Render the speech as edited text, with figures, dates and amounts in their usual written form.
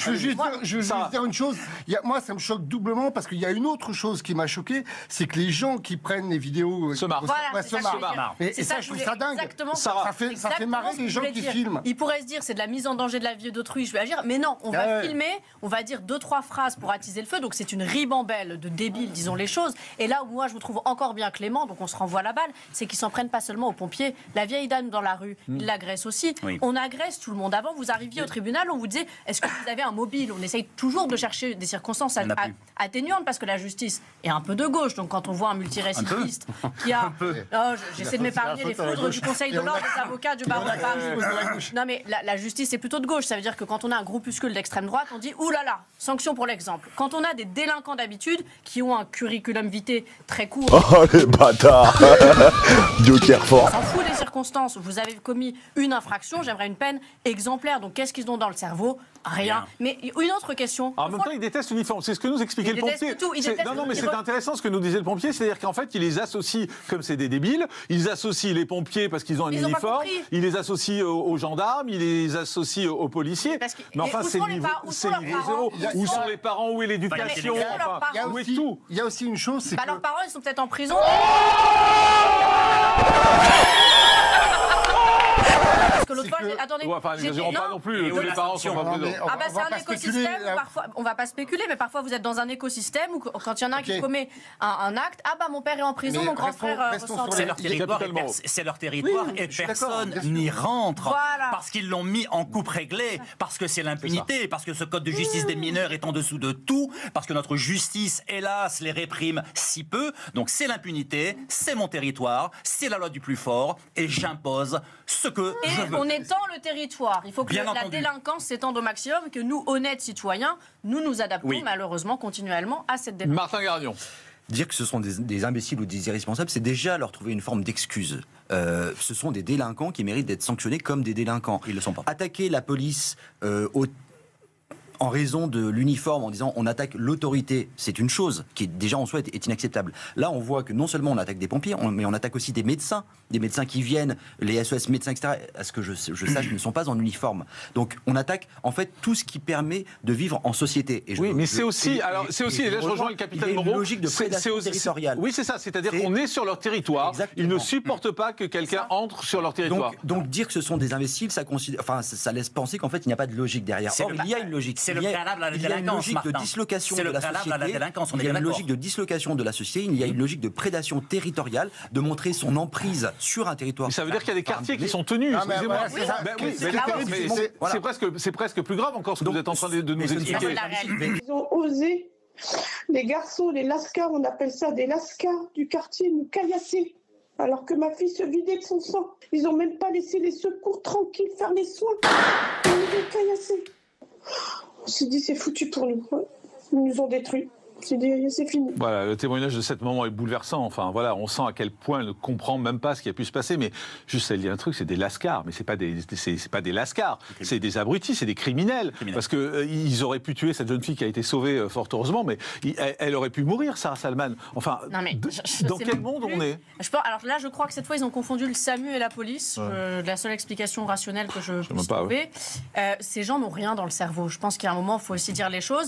je veux juste dire une chose. Moi, ça me choque doublement parce qu'il y a une autre chose qui m'a choqué, c'est que les gens qui prennent les vidéos se marrent. Et ça, je trouve ça dingue. Ça fait marrer les gens qui filment. Il pourrait se dire, c'est de la mise en danger de la vie d'autrui, je vais agir. Mais non, on va filmer, on va dire 2-3 phrases pour attiser le feu. Donc c'est une ribambelle de débiles, disons les choses. Et là où moi, je vous trouve encore bien clément, donc on se renvoie la balle, c'est qu'ils s'en prennent pas seulement aux pompiers. La vieille dame dans la rue, ils l'agressent aussi. Oui. On agresse tout le monde. Avant, vous arriviez au tribunal, on vous disait, est-ce que vous avez un mobile? On essaye toujours de chercher des circonstances atténuantes parce que la justice est un peu de gauche. Donc quand on voit un multirécidiviste qui a... J'essaie de m'épargner les foudres du Conseil de l'ordre, des avocats, du barreau de Paris. Non mais la justice est plutôt de gauche. Ça veut dire que quand on a un groupuscule d'extrême droite, on dit « Ouh là là !» Sanction pour l'exemple. Quand on a des délinquants d'habitude qui ont un curriculum vitae très court... Oh les bâtards. Joker fort. On s'en fout des circonstances. Vous avez commis une infraction, j'aimerais une peine exemplaire. Donc qu'est-ce qu'ils ont dans le cerveau? Rien. Mais une autre question. En même temps, ils détestent l'uniforme. C'est ce que nous expliquait le pompier. Non, mais c'est intéressant ce que nous disait le pompier. C'est-à-dire qu'en fait, ils les associent, comme c'est des débiles, ils associent les pompiers parce qu'ils ont un uniforme, ils les associent aux gendarmes, ils les associent aux policiers. Mais enfin, c'est le niveau zéro. Où sont les parents? Où est l'éducation? Où est tout? Il y a aussi une chose, c'est que... leurs parents, ils sont peut-être en prison. Que l'autre fois, attendez, n'exagérons pas non plus, tous les parents sont pas présents. C'est un écosystème où parfois, on va pas spéculer, mais parfois vous êtes dans un écosystème où quand il y en a un qui commet un acte, mon père est en prison, mon grand frère ressort. C'est leur territoire et personne n'y rentre parce qu'ils l'ont mis en coupe réglée, parce que c'est l'impunité, parce que ce code de justice des mineurs est en dessous de tout, parce que notre justice, hélas, les réprime si peu. Donc c'est l'impunité, c'est mon territoire, c'est la loi du plus fort et j'impose ce que je veux. On étend le territoire. Il faut que la délinquance s'étende au maximum, que nous, honnêtes citoyens, nous adaptons malheureusement continuellement à cette délinquance. Martin Gardion. Dire que ce sont des imbéciles ou des irresponsables, c'est déjà leur trouver une forme d'excuse. Ce sont des délinquants qui méritent d'être sanctionnés comme des délinquants. Ils ne le sont pas. Attaquer la police en raison de l'uniforme, en disant on attaque l'autorité, c'est une chose qui déjà en soi est inacceptable. Là, on voit que non seulement on attaque des pompiers, mais on attaque aussi des médecins qui viennent, les SOS médecins, etc. À ce que je sache, ne sont pas en uniforme. Donc, on attaque en fait tout ce qui permet de vivre en société. Et mais c'est aussi, et là je rejoins le capitaine Moreau, une logique de prédation territoriale. Oui, c'est ça, c'est-à-dire qu'on est sur leur territoire, ils ne supportent pas que quelqu'un entre sur leur territoire. Donc dire que ce sont des imbéciles, ça laisse penser qu'en fait il n'y a pas de logique derrière. Or, il y a une logique. C'est le préalable à la délinquance. Il y a une logique de dislocation de la société. Il y a une logique de dislocation de la société. Il y a une logique de prédation territoriale, de montrer son emprise sur un territoire. Mais ça veut dire qu'il y a des quartiers qui sont tenus. Excusez-moi. C'est presque plus grave encore ce que vous êtes en train de nous expliquer. Ils ont osé, les garçons, les lascars, on appelle ça des lascars du quartier, nous caillasser. Alors que ma fille se vidait de son sang. Ils n'ont même pas laissé les secours tranquilles faire les soins. Ils nous ont caillassés. On s'est dit, c'est foutu pour nous. Ils nous ont détruits. C'est fini. Voilà, le témoignage de cette maman est bouleversant. Enfin, voilà, on sent à quel point elle ne comprend même pas ce qui a pu se passer. Mais juste, elle dit un truc, c'est des lascars. Mais c'est pas des lascars. C'est des abrutis, c'est des criminels. Parce que ils auraient pu tuer cette jeune fille qui a été sauvée, fort heureusement. Mais elle aurait pu mourir, Sarah Salman. Enfin, dans quel monde on est? Alors là, je crois que cette fois, ils ont confondu le SAMU et la police. La seule explication rationnelle que je puisse trouver. Ces gens n'ont rien dans le cerveau. Je pense qu'à un moment, il faut aussi dire les choses.